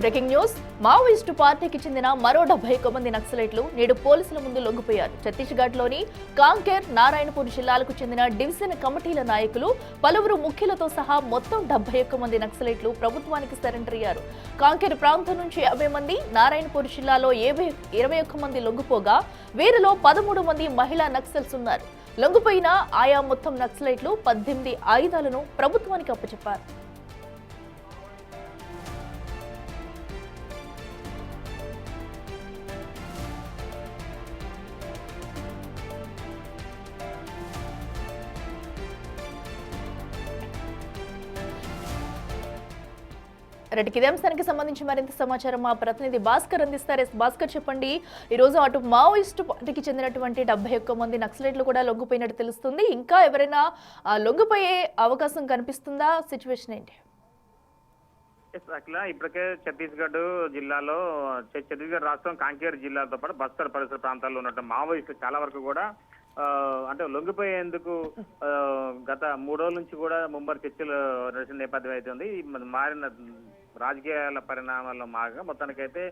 Breaking news. Maoist పార్టీకి చెందిన మరో 71 మంది నక్సలైట్లు నేడు పోలీసుల ముందు లొంగిపోయారు. ఛత్తీస్గఢ్లోని కాంకేర్, నారాయణపూర్ జిల్లాలకు చెందిన డివిజన్ కమిటీల నాయకులు, పలువురు ముఖ్యులతో సహా మొత్తం 71 మంది నక్సలైట్లు ప్రభుత్వానికి సరెండర్ అయ్యారు. కాంకేర్ ప్రాంతం నుంచి 50 మంది, నారాయణపూర్ జిల్లాలో 21 మంది లొంగిపోగా వీరిలో 13 మంది మహిళా నక్సల్స్ ఉన్నారు. లొంగిపోయిన ఆయా మొత్తం నక్సలైట్లు 18 ఆయుధాలను ప్రభుత్వానికి అప్పచెప్పారు. ఇదే అంశానికి సంబంధించి మరింత సమాచారం మా ప్రతినిధి భాస్కర్ అందిస్తారు. భాస్కర్, చెప్పండి. ఈ రోజు అటు మావోయిస్టు పార్టీకి చెందినటువంటి 71 మంది నక్సలైట్లు కూడా లొంగిపోయినట్టు తెలుస్తుంది. ఇంకా ఎవరైనా లొంగిపోయే అవకాశం కనిపిస్తుందా? సిచ్యువేషన్ ఏంటి? ఇప్పటికే ఛత్తీస్గఢ్ జిల్లాలో ఛత్తీస్గఢ్ రాష్ట్రం కాంకేర్ జిల్లాతో పాటు బస్తర్ పరిసర ప్రాంతాల్లో ఉన్న మావోయిస్టులు చాలా వరకు కూడా అంటే లొంగిపోయేందుకు గత 3 రోజుల నుంచి కూడా ముమ్మడి చర్చలు నడిచిన నేపథ్యం అయితే ఉంది. మారిన రాజకీయాల పరిణామాల్లో మాగా మొత్తానికైతే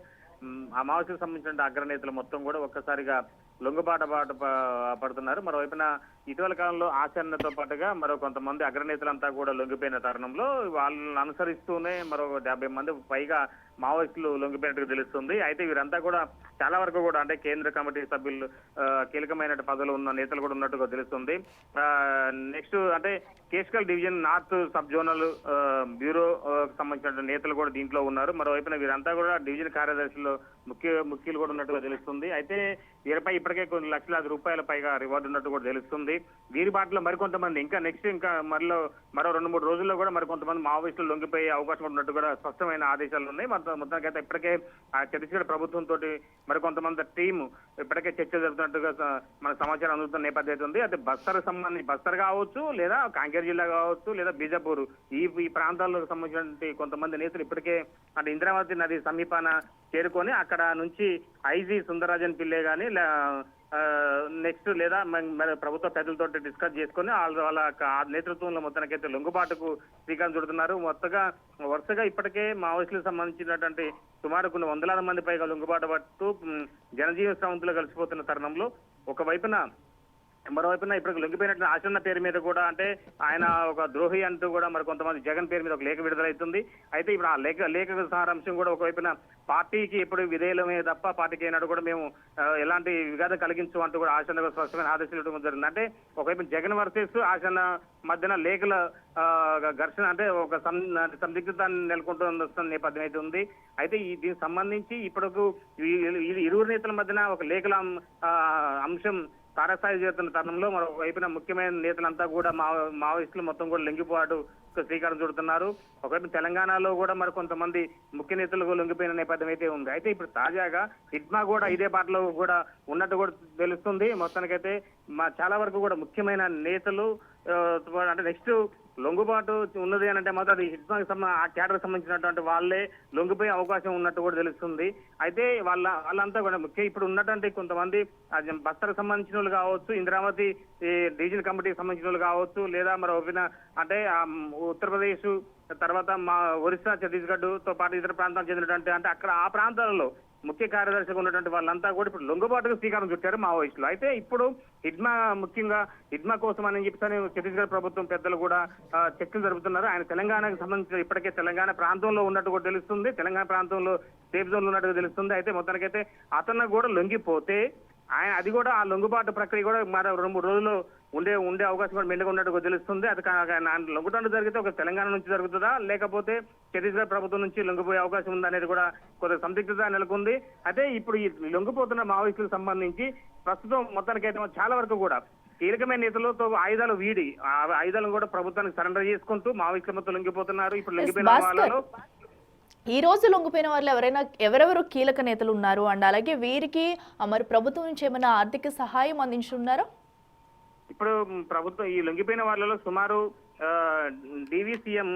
ఆ మావోయిస్టులకు సంబంధించిన అగ్రనేతలు మొత్తం కూడా ఒక్కసారిగా లొంగుబాట పడుతున్నారు. మరోవైపున ఇటీవల కాలంలో ఆచరణతో పాటుగా మరో కొంతమంది అగ్రనేతలంతా కూడా లొంగిపోయిన తరుణంలో వాళ్ళని అనుసరిస్తూనే మరో 50 మంది పైగా మావోయిస్టులు లొంగిపోయినట్టుగా తెలుస్తుంది. అయితే వీరంతా కూడా చాలా వరకు కూడా అంటే కేంద్ర కమిటీ సభ్యులు, కీలకమైన పదవులు ఉన్న నేతలు కూడా ఉన్నట్టుగా తెలుస్తుంది. నెక్స్ట్ అంటే Keshkal division north sub zonal bureau సంబంధించిన నేతలు కూడా దీంట్లో ఉన్నారు. మరోవైపున వీరంతా కూడా డివిజన్ కార్యదర్శులు ముఖ్యులు కూడా ఉన్నట్టుగా తెలుస్తుంది. అయితే వీరిపై ఇప్పటికే కొన్ని లక్షలాది రూపాయల పైగా రివార్డు ఉన్నట్టు కూడా తెలుస్తుంది. వీరి బాటలో మరికొంతమంది ఇంకా మరో 2-3 రోజుల్లో కూడా మరికొంతమంది మావోయిస్టులు లొంగిపోయే అవకాశం ఉన్నట్టు కూడా స్పష్టమైన ఆదేశాలు ఉన్నాయి. మొత్తానికైతే ఇప్పటికే ఛత్తీస్గఢ్ ప్రభుత్వంతో మరికొంతమంది టీం ఇప్పటికే చర్చలు జరుగుతున్నట్టుగా మన సమాచారం అందుతున్న నేపథ్యం ఉంది. అయితే బస్తర్ కావచ్చు, లేదా కాంకేర్ జిల్లా కావచ్చు, లేదా బీజాపూర్ ఈ ప్రాంతాలకు సంబంధించిన కొంతమంది నేతలు ఇప్పటికే అంటే ఇంద్రావతి నది సమీపాన చేరుకొని అక్కడ నుంచి ఐజీ సుందరరాజన్ పిల్లే గాని నెక్స్ట్ లేదా ప్రభుత్వ పెద్దలతో డిస్కస్ చేసుకుని వాళ్ళ నేతృత్వంలో మొత్తానికైతే లొంగుబాటుకు శ్రీకారం చుడుతున్నారు. వరుసగా ఇప్పటికే మావోయిస్టులకు సంబంధించినటువంటి సుమారు కొన్ని వందలాది మంది పైగా లొంగుబాటు పడుతూ జనజీవన స్రవంతులు కలిసిపోతున్న తరుణంలో మరోవైపున ఇప్పుడు లొంగిపోయినట్టు ఆచరణ పేరు మీద కూడా అంటే ఆయన ఒక ద్రోహి అంటూ కూడా మరి కొంతమంది జగన్ పేరు మీద ఒక లేఖ విడుదలవుతుంది. అయితే ఇప్పుడు ఆ లేఖ సారాంశం కూడా ఒకవైపున పార్టీకి ఎప్పుడు విధేయులమే తప్ప పార్టీకి అయినాడు కూడా మేము ఎలాంటి విఘాతం కలిగించు అంటూ కూడా ఆచరణ స్పష్టమైన ఆదేశాలు ఇవ్వడం జరిగింది. అంటే ఒకవైపు జగన్ వర్సెస్ ఆచరణ మధ్యన లేఖల ఘర్షణ అంటే ఒక సందిగ్ధత నెలకొంటున్న నేపథ్యం అయితే ఉంది. అయితే దీనికి సంబంధించి ఇప్పటికు ఇరువురు నేతల మధ్యన ఒక లేఖల అంశం తారస్థాయి చేరుతున్న తరుణంలో మరోవైపున ముఖ్యమైన నేతలంతా కూడా మావోయిస్టులు మొత్తం కూడా లొంగిపోటు శ్రీకారం చుడుతున్నారు. ఒకవైపు తెలంగాణలో కూడా మరి కొంతమంది ముఖ్య నేతలు లొంగిపోయిన నేపథ్యం అయితే ఉంది. అయితే ఇప్పుడు తాజాగా హిడ్మా కూడా ఇదే బాటలో కూడా ఉన్నట్టు కూడా తెలుస్తుంది. మొత్తానికైతే చాలా వరకు కూడా ముఖ్యమైన నేతలు అంటే నెక్స్ట్ లొంగుబాటు ఉన్నది అని అంటే మాత్రం అది హిడ్మాకి ఆ క్యాడర్ సంబంధించినటువంటి వాళ్ళే లొంగిపోయే అవకాశం ఉన్నట్టు కూడా తెలుస్తుంది. అయితే వాళ్ళంతా కూడా ఇప్పుడు ఉన్నటువంటి కొంతమంది బస్తర్ సంబంధించిన వాళ్ళు కావచ్చు, ఇంద్రావతి డివిజన్ కమిటీకి సంబంధించిన వాళ్ళు కావచ్చు, లేదా మరి అంటే ఉత్తరప్రదేశ్ తర్వాత ఒరిస్సా, ఛత్తీస్గఢ్ తో పాటు ఇతర ప్రాంతాలకు చెందినటువంటి అంటే అక్కడ ఆ ప్రాంతాలలో ముఖ్య కార్యదర్శిగా ఉన్నటువంటి వాళ్ళంతా కూడా ఇప్పుడు లొంగుబాటుకు శ్రీకారం చుట్టారు మావోయిస్టులు. అయితే ఇప్పుడు ముఖ్యంగా హిడ్మా కోసం అని చెప్పి ఛత్తీస్గఢ్ ప్రభుత్వం పెద్దలు కూడా చర్చలు జరుపుతున్నారు. ఆయన తెలంగాణకు సంబంధించిన ఇప్పటికే తెలంగాణ ప్రాంతంలో ఉన్నట్టు కూడా తెలుస్తుంది. తెలంగాణ ప్రాంతంలో సేఫ్ జోన్ ఉన్నట్టుగా తెలుస్తుంది. అయితే మొత్తానికైతే అతను కూడా లొంగిపోతే ఆయన అది కూడా ఆ లొంగుబాటు ప్రక్రియ కూడా మరో 2-3 రోజుల్లో ఉండే అవకాశం కూడా మెండుగా ఉన్నట్టుగా తెలుస్తుంది. అది లొంగుబాటు జరిగితే ఒక తెలంగాణ నుంచి జరుగుతుందా, లేకపోతే ఛత్తీస్గఢ్ ప్రభుత్వం నుంచి లొంగిపోయే అవకాశం ఉందా అనేది కూడా కొంత సందిగ్ధత నెలకొంది. అయితే ఇప్పుడు ఈ లొంగిపోతున్న మావోయిస్టులకు సంబంధించి ప్రస్తుతం మొత్తానికైతే చాలా వరకు కూడా కీలకమైన నేతలతో ఆయుధాలు వీడి ఆ ఆయుధాలను కూడా ప్రభుత్వానికి సరెండర్ చేసుకుంటూ మావోయిస్టుల మొత్తం లొంగిపోతున్నారు. ఇప్పుడు లొంగిపోయిన వాళ్ళలో ఈ రోజు లొంగిపోయిన వాళ్ళు ఎవరెవరు కీలక నేతలు ఉన్నారు అండ్ అలాగే వీరికి మరి ప్రభుత్వం నుంచి ఏమైనా ఆర్థిక సహాయం అందించున్నారా? ఇప్పుడు ప్రభుత్వం ఈ లొంగిపోయిన వాళ్ళలో సుమారు డివిసిఎం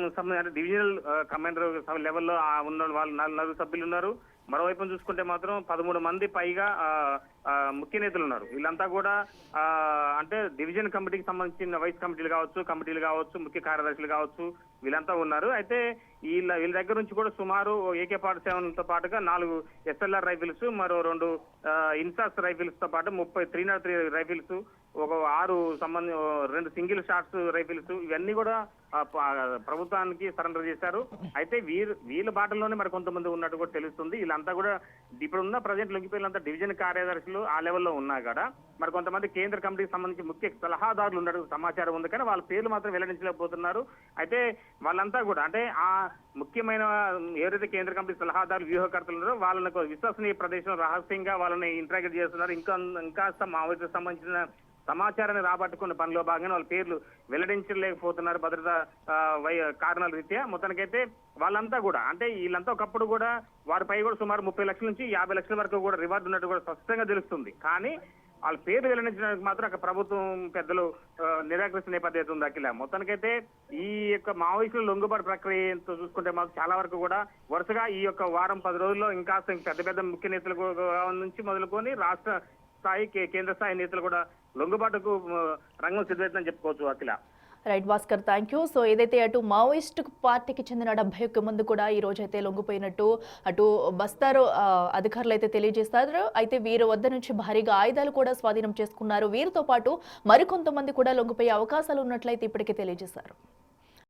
డివిజనల్ కమాండర్ లెవెల్లో ఉన్న వాళ్ళు 4 సభ్యులు ఉన్నారు. మరోవైపు చూసుకుంటే మాత్రం 13 మంది పైగా ముఖ్య నేతలు ఉన్నారు. వీళ్ళంతా కూడా అంటే డివిజన్ కమిటీకి సంబంధించిన వైస్ కమిటీలు కావచ్చు, ముఖ్య కార్యదర్శులు కావచ్చు, వీళ్ళంతా ఉన్నారు. అయితే వీళ్ళ దగ్గర నుంచి కూడా సుమారు AK-47 తో పాటుగా 4 SLR రైఫిల్స్, మరో 2 ఇన్సాస్ రైఫిల్స్ తో పాటు 303 రైఫిల్స్, ఒక 2 సింగిల్ షాట్స్ రైఫిల్స్, ఇవన్నీ కూడా ప్రభుత్వానికి సరెండర్ చేశారు. అయితే వీళ్ళ బాటల్లోనే మరి కొంతమంది ఉన్నట్టు కూడా తెలుస్తుంది. వీళ్ళంతా కూడా ఇప్పుడున్న ప్రజెంట్ లొంగిపోయినంత డివిజన్ కార్యదర్శులు ఆ లెవెల్లో ఉన్నా కూడా మరి కొంతమంది కేంద్ర కమిటీకి సంబంధించి ముఖ్య సలహాదారులు ఉన్నట్టు సమాచారం ఉంది, కానీ వాళ్ళ పేర్లు మాత్రం వెల్లడించలేకపోతున్నారు. అయితే వాళ్ళంతా కూడా అంటే ఆ ముఖ్యమైన ఎవరైతే కేంద్ర కమిటీ సలహాదారులు, వ్యూహకర్తలు ఉన్నారో వాళ్ళని విశ్వసనీయ ప్రదేశం రహస్యంగా వాళ్ళని ఇంట్రాగేట్ చేస్తున్నారు. ఇంకా మావోయిస్టులకు సంబంధించిన సమాచారాన్ని రాబట్టుకున్న పనిలో భాగంగా వాళ్ళ పేర్లు వెల్లడించలేకపోతున్నారు భద్రతా కారణాల రీత్యా. మొత్తానికైతే వాళ్ళంతా కూడా అంటే వీళ్ళంతా ఒకప్పుడు కూడా వారిపై కూడా సుమారు 30 లక్షల నుంచి 50 లక్షల వరకు కూడా రివార్డు ఉన్నట్టు కూడా స్పష్టంగా తెలుస్తుంది. కానీ వాళ్ళ పేరు వెల్లడించడానికి మాత్రం అక్కడ ప్రభుత్వం పెద్దలు నిరాకరిస్తున్న నేపథ్యం ఉంది. అఖిల మొత్తానికైతే ఈ యొక్క మావోయిస్టుల లొంగుబాటు ప్రక్రియతో చూసుకుంటే మాకు చాలా వరకు కూడా వరుసగా ఈ యొక్క వారం 10 రోజుల్లో ఇంకా పెద్ద ముఖ్య నేతలకు నుంచి మొదలుకొని రాష్ట్ర స్థాయి, కేంద్ర స్థాయి నేతలు కూడా లొంగుబాటుకు రంగం సిద్ధమవుతుందని చెప్పుకోవచ్చు. Akhila. Right Bhaskar, thank you. So ఏదైతే అటు మావోయిస్ట్ పార్టీకి చెందిన 71 మంది కూడా ఈ రోజు అయితే లొంగిపోయినట్టు అటు బస్తారో అధికారులు అయితే తెలియజేస్తారు. అయితే వీరి వద్ద నుంచి భారీగా ఆయుధాలు కూడా స్వాధీనం చేసుకున్నారు. వీరితో పాటు మరికొంతమంది కూడా లొంగిపోయే అవకాశాలు ఉన్నట్లయితే ఇప్పటికే తెలియజేశారు.